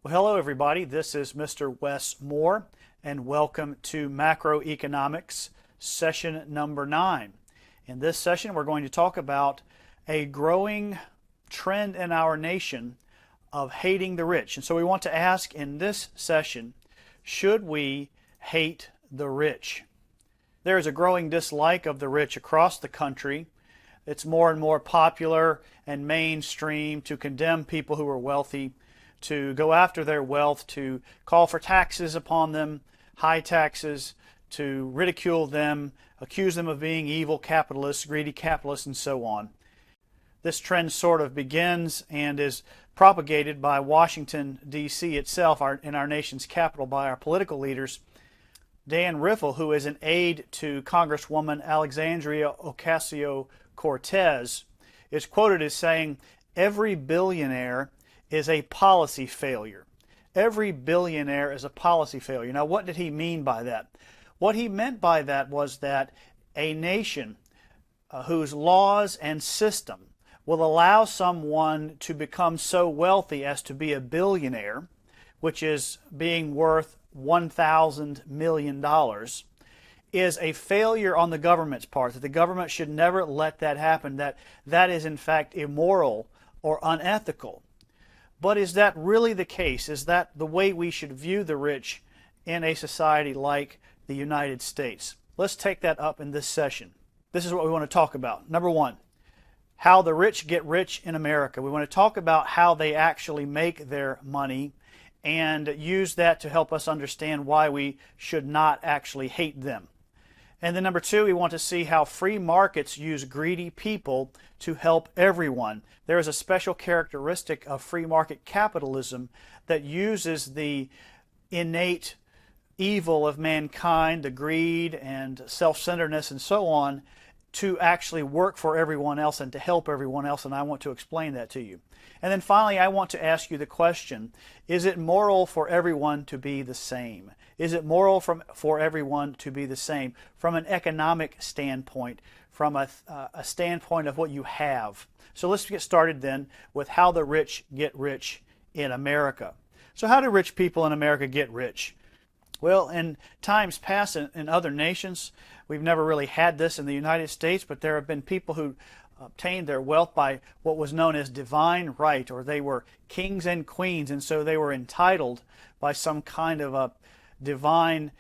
Well, hello everybody. This is Mr. Wes Moore, and welcome to Macroeconomics session number 9. In this session, we're going to talk about a growing trend in our nation of hating the rich. And so we want to ask in this session, should we hate the rich? There is a growing dislike of the rich across the country. It's more and more popular and mainstream to condemn people who are wealthy, to go after their wealth, to call for taxes upon them, high taxes, to ridicule them, accuse them of being evil capitalists, greedy capitalists, and so on. This trend sort of begins and is propagated by Washington, D.C. itself, in our nation's capital, by our political leaders. Dan Riffle, who is an aide to Congresswoman Alexandria Ocasio-Cortez, is quoted as saying, "Every billionaire is a policy failure." Every billionaire is a policy failure. Now, what did he mean by that? What he meant by that was that a nation whose laws and system will allow someone to become so wealthy as to be a billionaire, which is being worth $1,000 million, is a failure on the government's part, that the government should never let that happen, that is in fact immoral or unethical. But is that really the case? Is that the way we should view the rich in a society like the United States? Let's take that up in this session. This is what we want to talk about. Number one, how the rich get rich in America. We want to talk about how they actually make their money and use that to help us understand why we should not actually hate them. And then number two, we want to see how free markets use greedy people to help everyone. There is a special characteristic of free market capitalism that uses the innate evil of mankind, the greed and self-centeredness and so on, to actually work for everyone else and to help everyone else, and I want to explain that to you. And then finally, I want to ask you the question, is it moral for everyone to be the same? Is it moral for everyone to be the same from an economic standpoint, from a standpoint of what you have? So let's get started then with how the rich get rich in America. So how do rich people in America get rich? Well, in times past in other nations, we've never really had this in the United States, but there have been people who obtained their wealth by what was known as divine right, or they were kings and queens, and so they were entitled by some kind of a divine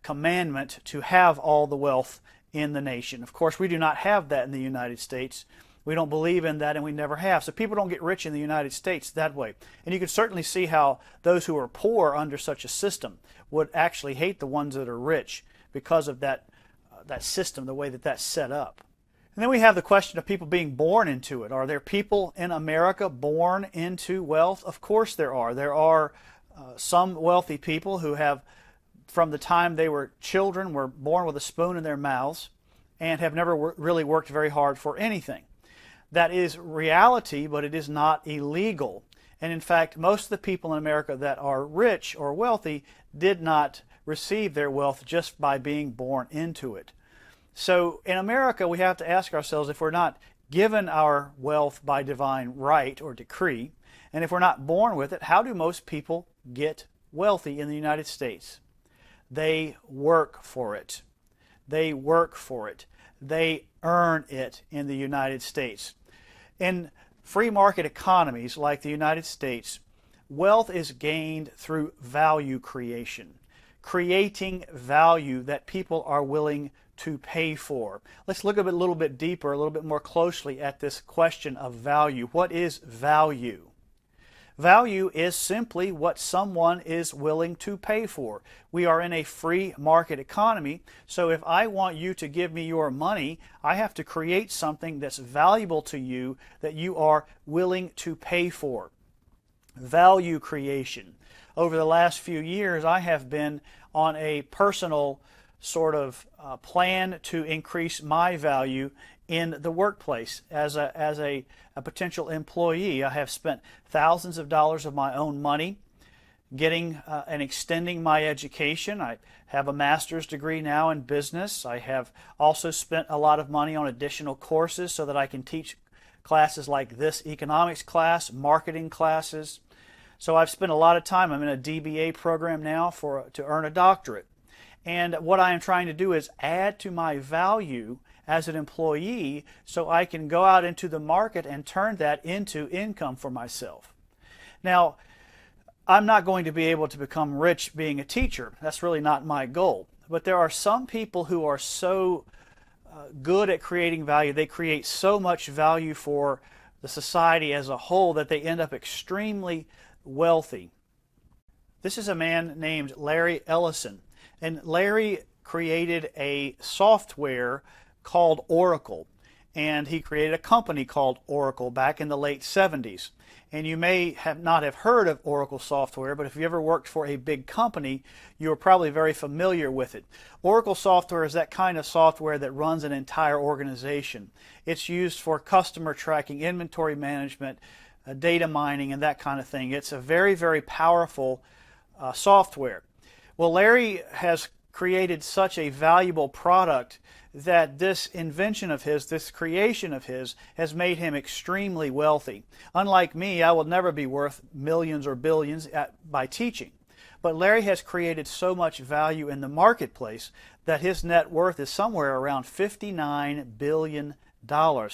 commandment to have all the wealth in the nation. Of course, we do not have that in the United States. We don't believe in that, and we never have. So people don't get rich in the United States that way. And you can certainly see how those who are poor under such a system would actually hate the ones that are rich because of that system, the way that that's set up. And then we have the question of people being born into it. Are there people in America born into wealth? Of course there are. There are some wealthy people who have, from the time they were children, were born with a spoon in their mouths and have never really worked very hard for anything. That is reality, but it is not illegal. And in fact, most of the people in America that are rich or wealthy did not receive their wealth just by being born into it. So in America, we have to ask ourselves, if we're not given our wealth by divine right or decree, and if we're not born with it, how do most people get wealthy in the United States? They work for it. They work for it. They earn it in the United States. In free market economies like the United States, wealth is gained through value creation, creating value that people are willing to pay for. Let's look a little bit deeper, a little bit more closely at this question of value. What is value? Value is simply what someone is willing to pay for. We are in a free market economy, so if I want you to give me your money, I have to create something that's valuable to you that you are willing to pay for. Value creation. Over the last few years, I have been on a personal sort of plan to increase my value in the workplace as a potential employee. I have spent thousands of dollars of my own money getting and extending my education. I have a master's degree now in business. I have also spent a lot of money on additional courses so that I can teach classes like this economics class, marketing classes. So I've spent a lot of time. I'm in a DBA program now to earn a doctorate. And what I am trying to do is add to my value as an employee so I can go out into the market and turn that into income for myself. Now, I'm not going to be able to become rich being a teacher. That's really not my goal. But there are some people who are so good at creating value. They create so much value for the society as a whole that they end up extremely wealthy. This is a man named Larry Ellison. And Larry created a software called Oracle. And he created a company called Oracle back in the late 70s. And you may not have heard of Oracle software, but if you ever worked for a big company, you're probably very familiar with it. Oracle software is that kind of software that runs an entire organization. It's used for customer tracking, inventory management, data mining, and that kind of thing. It's a very, very powerful software. Well, Larry has created such a valuable product that this invention of his, this creation of his, has made him extremely wealthy. Unlike me, I will never be worth millions or billions by teaching. But Larry has created so much value in the marketplace that his net worth is somewhere around $59 billion.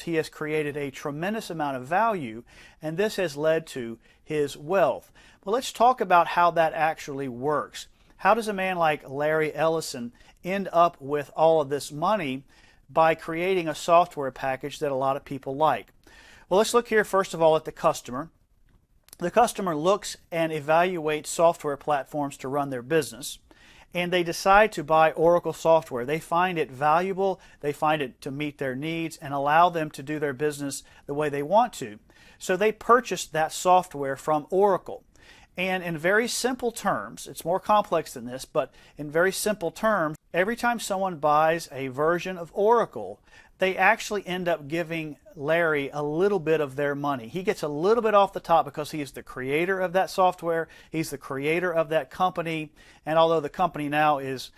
He has created a tremendous amount of value, and this has led to his wealth. Well, let's talk about how that actually works. How does a man like Larry Ellison end up with all of this money by creating a software package that a lot of people like? Well, let's look here first of all at the customer. The customer looks and evaluates software platforms to run their business, and they decide to buy Oracle software. They find it valuable, they find it to meet their needs and allow them to do their business the way they want to. So they purchase that software from Oracle. And in very simple terms, it's more complex than this, but in very simple terms, every time someone buys a version of Oracle, they actually end up giving Larry a little bit of their money. He gets a little bit off the top because he is the creator of that software, he's the creator of that company, and although the company now is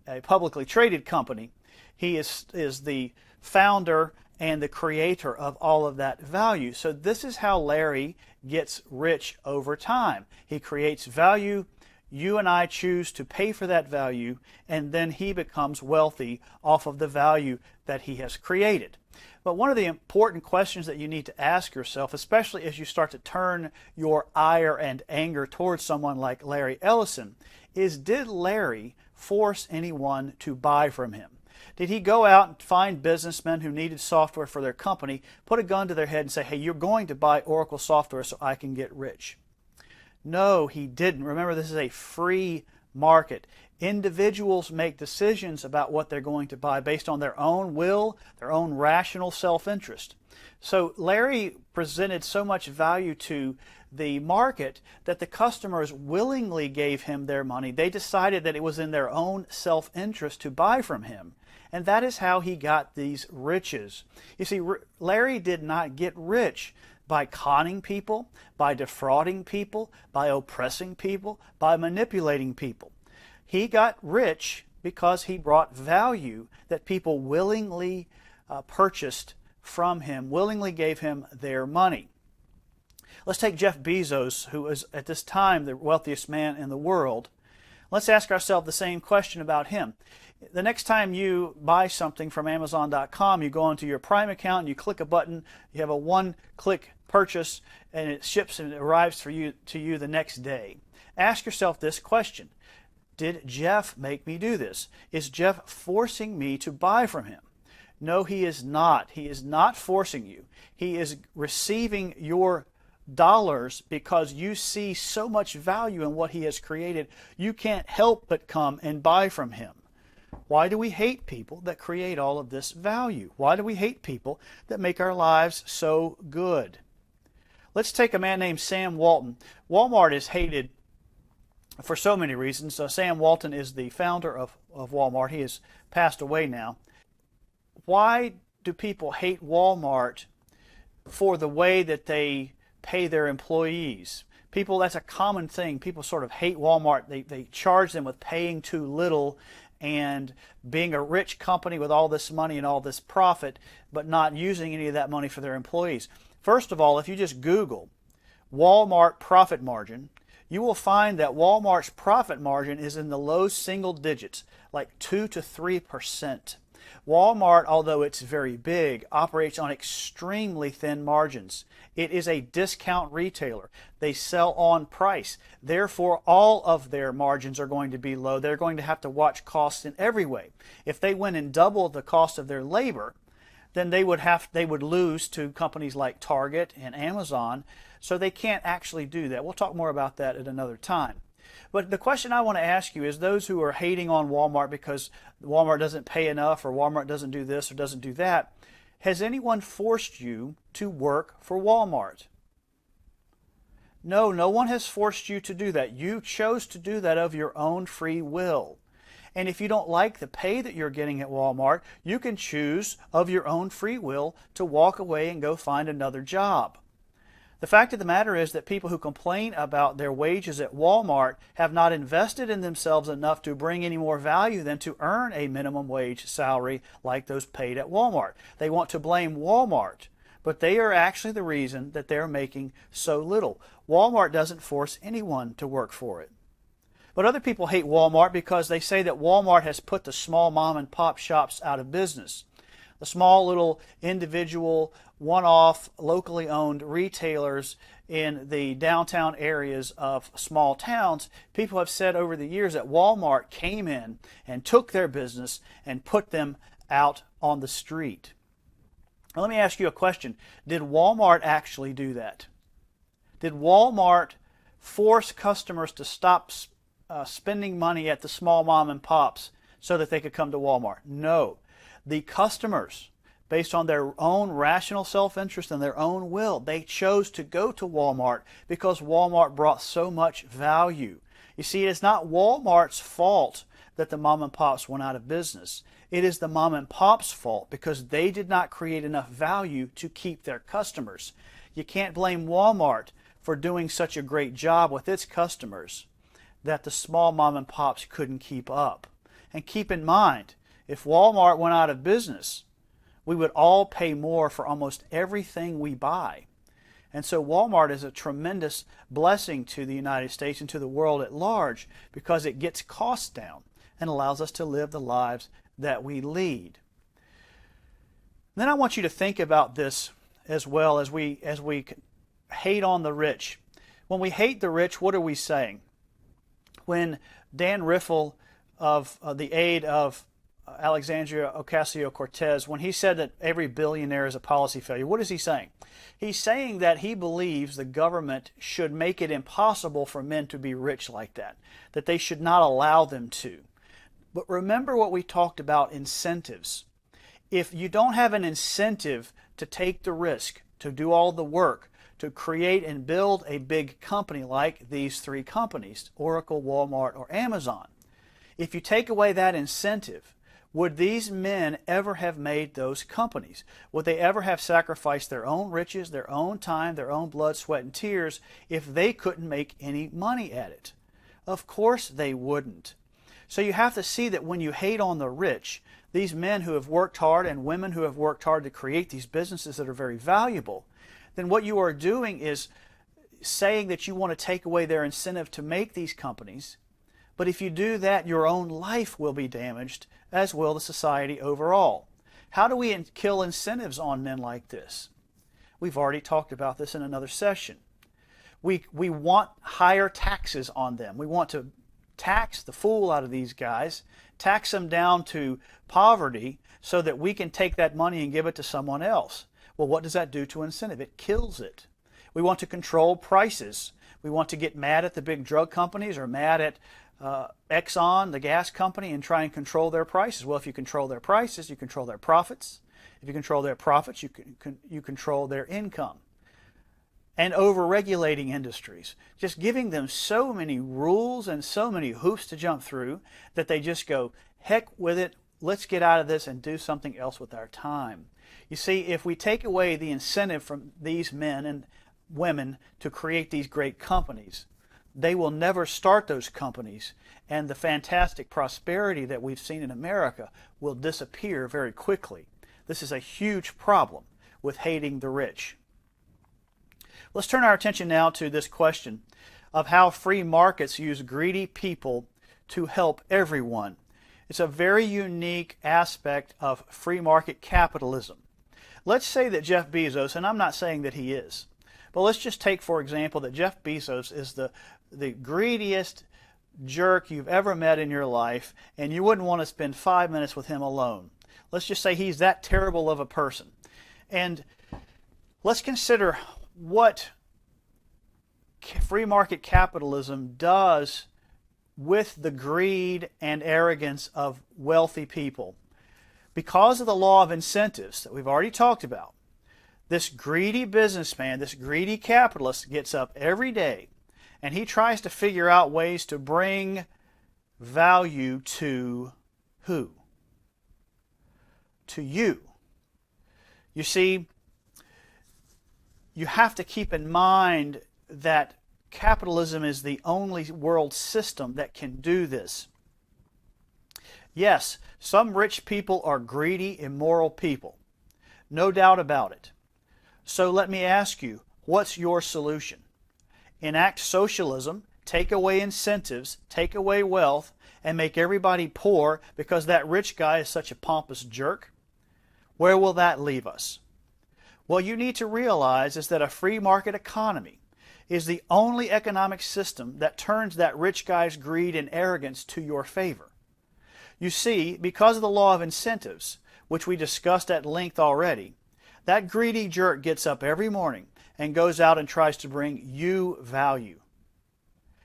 a publicly traded company, he is the founder and the creator of all of that value. So this is how Larry gets rich over time. He creates value, you and I choose to pay for that value, and then he becomes wealthy off of the value that he has created. But one of the important questions that you need to ask yourself, especially as you start to turn your ire and anger towards someone like Larry Ellison, is did Larry force anyone to buy from him? Did he go out and find businessmen who needed software for their company, put a gun to their head and say, hey, you're going to buy Oracle software so I can get rich? No, he didn't. Remember, this is a free market. Individuals make decisions about what they're going to buy based on their own will, their own rational self-interest. So Larry presented so much value to the market that the customers willingly gave him their money. They decided that it was in their own self-interest to buy from him. And that is how he got these riches. You see, Larry did not get rich by conning people, by defrauding people, by oppressing people, by manipulating people. He got rich because he brought value that people willingly purchased from him, willingly gave him their money. Let's take Jeff Bezos, who is at this time the wealthiest man in the world. Let's ask ourselves the same question about him. The next time you buy something from Amazon.com, you go into your Prime account and you click a button, you have a one-click purchase, and it ships and it arrives to you the next day. Ask yourself this question. Did Jeff make me do this? Is Jeff forcing me to buy from him? No, he is not. He is not forcing you. He is receiving your dollars because you see so much value in what he has created, you can't help but come and buy from him. Why do we hate people that create all of this value? Why do we hate people that make our lives so good? Let's take a man named Sam Walton. Wal-Mart is hated for so many reasons. Sam Walton is the founder of Wal-Mart. He has passed away now. Why do people hate Wal-Mart for the way that they pay their employees? People, that's a common thing. People sort of hate Wal-Mart. They charge them with paying too little and being a rich company with all this money and all this profit, but not using any of that money for their employees. First of all, if you just Google Wal-Mart profit margin, you will find that Walmart's profit margin is in the low single digits, like 2 to 3%. Walmart, although it's very big, operates on extremely thin margins. It is a discount retailer. They sell on price. Therefore, all of their margins are going to be low. They're going to have to watch costs in every way. If they went and doubled the cost of their labor, then they would lose to companies like Target and Amazon, so they can't actually do that. We'll talk more about that at another time. But the question I want to ask you is, those who are hating on Walmart because Walmart doesn't pay enough, or Walmart doesn't do this or doesn't do that, has anyone forced you to work for Walmart? No, no one has forced you to do that. You chose to do that of your own free will. And if you don't like the pay that you're getting at Walmart, you can choose of your own free will to walk away and go find another job. The fact of the matter is that people who complain about their wages at Walmart have not invested in themselves enough to bring any more value than to earn a minimum wage salary like those paid at Walmart. They want to blame Walmart, but they are actually the reason that they're making so little. Walmart doesn't force anyone to work for it. But other people hate Walmart because they say that Walmart has put the small mom and pop shops out of business. The small little individual, one-off, locally owned retailers in the downtown areas of small towns, people have said over the years that Walmart came in and took their business and put them out on the street. Now, let me ask you a question. Did Walmart actually do that? Did Walmart force customers to stop spending money at the small mom and pops so that they could come to Walmart? No. The customers, based on their own rational self-interest and their own will, they chose to go to Walmart because Walmart brought so much value. You see, it is not Walmart's fault that the mom and pops went out of business. It is the mom and pops' fault because they did not create enough value to keep their customers. You can't blame Walmart for doing such a great job with its customers that the small mom and pops couldn't keep up. And keep in mind, if Walmart went out of business, we would all pay more for almost everything we buy. And so Walmart is a tremendous blessing to the United States and to the world at large because it gets costs down and allows us to live the lives that we lead. Then I want you to think about this as well as we hate on the rich. When we hate the rich, what are we saying? When Dan Riffle of the aide of Alexandria Ocasio-Cortez, when he said that every billionaire is a policy failure, what is he saying? He's saying that he believes the government should make it impossible for men to be rich like that they should not allow them to. But remember what we talked about, incentives. If you don't have an incentive to take the risk, to do all the work, to create and build a big company like these three companies, Oracle, Walmart, or Amazon, if you take away that incentive, would these men ever have made those companies? Would they ever have sacrificed their own riches, their own time, their own blood, sweat, and tears if they couldn't make any money at it? Of course they wouldn't. So you have to see that when you hate on the rich, these men who have worked hard and women who have worked hard to create these businesses that are very valuable, then what you are doing is saying that you want to take away their incentive to make these companies. But if you do that, your own life will be damaged, as will the society overall. How do we kill incentives on men like this? We've already talked about this in another session. We want higher taxes on them. We want to tax the fool out of these guys, tax them down to poverty so that we can take that money and give it to someone else. Well, what does that do to incentive? It kills it. We want to control prices. We want to get mad at the big drug companies or mad at Exxon, the gas company, and try and control their prices. Well, if you control their prices, you control their profits. If you control their profits, you control their income. And over-regulating industries, just giving them so many rules and so many hoops to jump through that they just go, heck with it, let's get out of this and do something else with our time. You see, if we take away the incentive from these men and women to create these great companies, they will never start those companies, and the fantastic prosperity that we've seen in America will disappear very quickly. This is a huge problem with hating the rich. Let's turn our attention now to this question. of how free markets use greedy people to help everyone. It's a very unique aspect of free market capitalism. Let's say that Jeff Bezos, and I'm not saying that he is, but let's just take for example that Jeff Bezos is the greediest jerk you've ever met in your life, and you wouldn't want to spend 5 minutes with him alone. Let's just say he's that terrible of a person. And let's consider what free market capitalism does with the greed and arrogance of wealthy people. Because of the law of incentives that we've already talked about, this greedy businessman, this greedy capitalist gets up every day and he tries to figure out ways to bring value to who? To you. You see, you have to keep in mind that capitalism is the only world system that can do this. Yes, some rich people are greedy, immoral people. No doubt about it. So let me ask you, what's your solution? Enact socialism, take away incentives, take away wealth, and make everybody poor because that rich guy is such a pompous jerk? Where will that leave us? What you need to realize is that a free market economy is the only economic system that turns that rich guy's greed and arrogance to your favor. You see, because of the law of incentives, which we discussed at length already, that greedy jerk gets up every morning and goes out and tries to bring you value.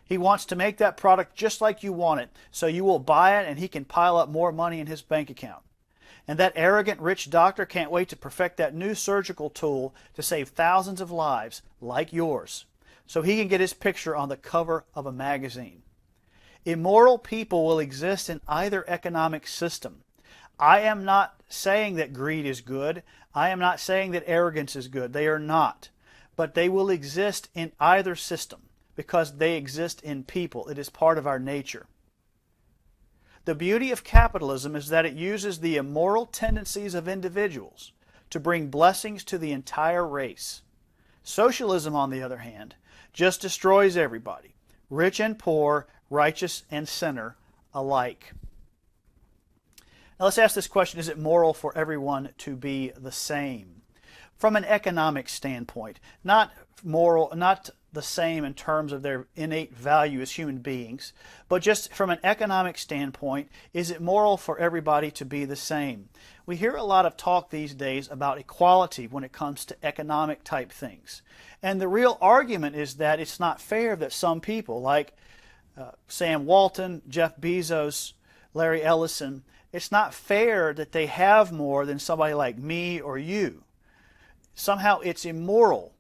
He wants to make that product just like you want it, so you will buy it and he can pile up more money in his bank account. And that arrogant rich doctor can't wait to perfect that new surgical tool to save thousands of lives like yours, so he can get his picture on the cover of a magazine. Immoral people will exist in either economic system. I am not saying that greed is good. I am not saying that arrogance is good. They are not. But they will exist in either system because they exist in people. It is part of our nature. The beauty of capitalism is that it uses the immoral tendencies of individuals to bring blessings to the entire race. Socialism, on the other hand, just destroys everybody, rich and poor, righteous and sinner alike. Now let's ask this question, is it moral for everyone to be the same? From an economic standpoint, not moral, not the same in terms of their innate value as human beings, but just from an economic standpoint, is it moral for everybody to be the same? We hear a lot of talk these days about equality when it comes to economic type things. And the real argument is that it's not fair that some people like Sam Walton, Jeff Bezos, Larry Ellison, it's not fair that they have more than somebody like me or you. Somehow it's immoral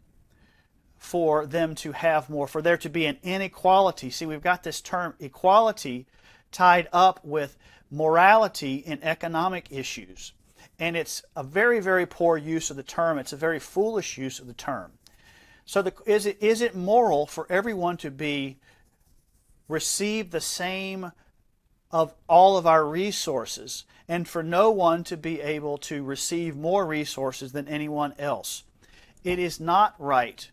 for them to have more, for there to be an inequality. See, we've got this term equality tied up with morality in economic issues. And it's a very, very poor use of the term. It's a very foolish use of the term. So is it moral for everyone to receive the same of all of our resources, and for no one to be able to receive more resources than anyone else? It is not right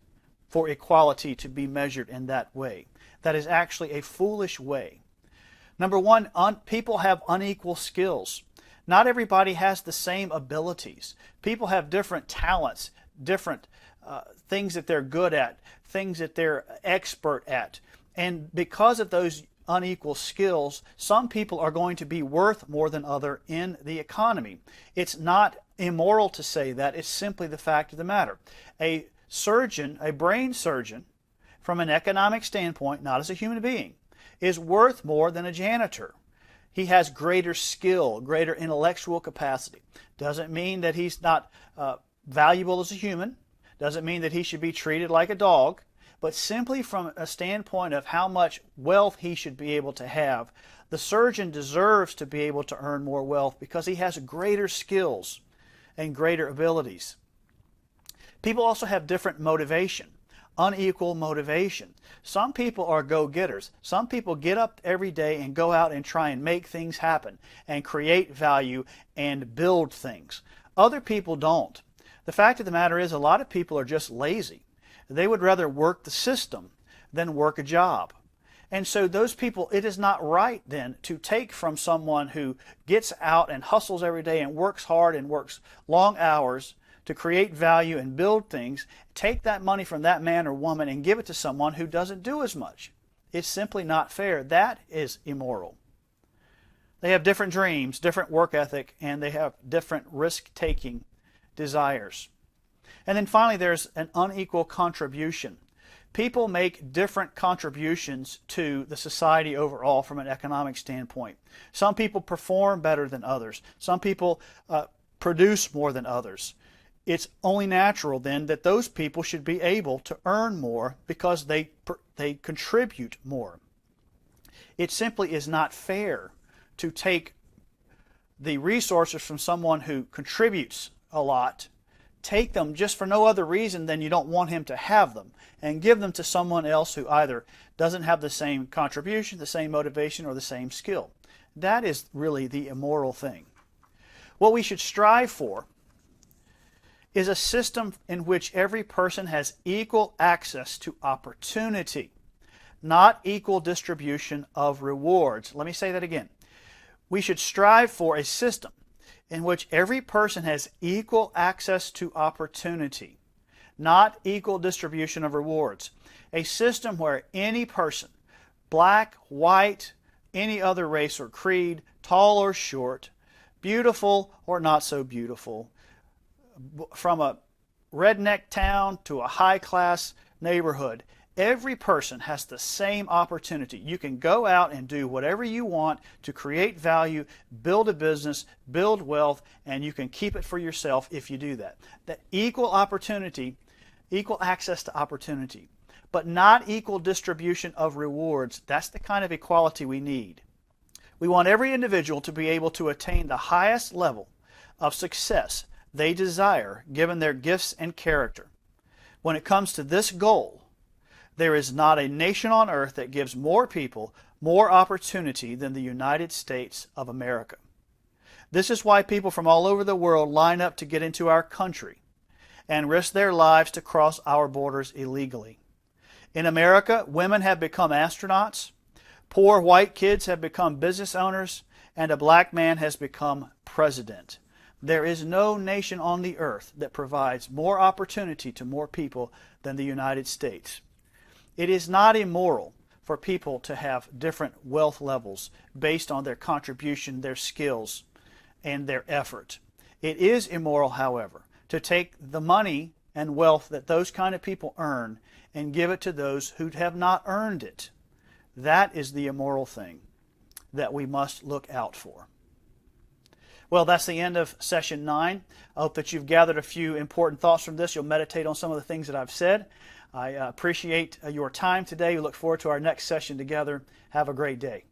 for equality to be measured in that way. That is actually a foolish way. Number one, people have unequal skills. Not everybody has the same abilities. People have different talents, different things that they're good at, things that they're expert at. And because of those unequal skills, some people are going to be worth more than others in the economy. It's not immoral to say that. It's simply the fact of the matter. A surgeon, a brain surgeon, from an economic standpoint, not as a human being, is worth more than a janitor. He has greater skill, greater intellectual capacity. Doesn't mean that he's not valuable as a human. Doesn't mean that he should be treated like a dog. But simply from a standpoint of how much wealth he should be able to have, the surgeon deserves to be able to earn more wealth because he has greater skills and greater abilities. People also have different motivation, unequal motivation. Some people are go-getters. Some people get up every day and go out and try and make things happen and create value and build things. Other people don't. The fact of the matter is a lot of people are just lazy. They would rather work the system than work a job. And so those people, it is not right then to take from someone who gets out and hustles every day and works hard and works long hours to create value and build things, take that money from that man or woman and give it to someone who doesn't do as much. It's simply not fair. That is immoral. They have different dreams, different work ethic, and they have different risk-taking desires. And then finally, there's an unequal contribution. People make different contributions to the society overall from an economic standpoint. Some people perform better than others. Some people produce more than others. It's only natural then that those people should be able to earn more because they contribute more. It simply is not fair to take the resources from someone who contributes a lot, take them just for no other reason than you don't want him to have them, and give them to someone else who either doesn't have the same contribution, the same motivation, or the same skill. That is really the immoral thing. What we should strive for is a system in which every person has equal access to opportunity, not equal distribution of rewards. Let me say that again. We should strive for a system in which every person has equal access to opportunity, not equal distribution of rewards. A system where any person, black, white, any other race or creed, tall or short, beautiful or not so beautiful, from a redneck town to a high-class neighborhood, every person has the same opportunity. You can go out and do whatever you want to create value, build a business, build wealth, and you can keep it for yourself if you do that. That equal opportunity, equal access to opportunity, but not equal distribution of rewards. That's the kind of equality we need. We want every individual to be able to attain the highest level of success they desire given their gifts and character. When it comes to this goal, there is not a nation on earth that gives more people more opportunity than the United States of America. This is why people from all over the world line up to get into our country and risk their lives to cross our borders illegally. In America, women have become astronauts, poor white kids have become business owners, and a black man has become president. There is no nation on the earth that provides more opportunity to more people than the United States. It is not immoral for people to have different wealth levels based on their contribution, their skills, and their effort. It is immoral, however, to take the money and wealth that those kind of people earn and give it to those who have not earned it. That is the immoral thing that we must look out for. Well, that's the end of session 9. I hope that you've gathered a few important thoughts from this. You'll meditate on some of the things that I've said. I appreciate your time today. We look forward to our next session together. Have a great day.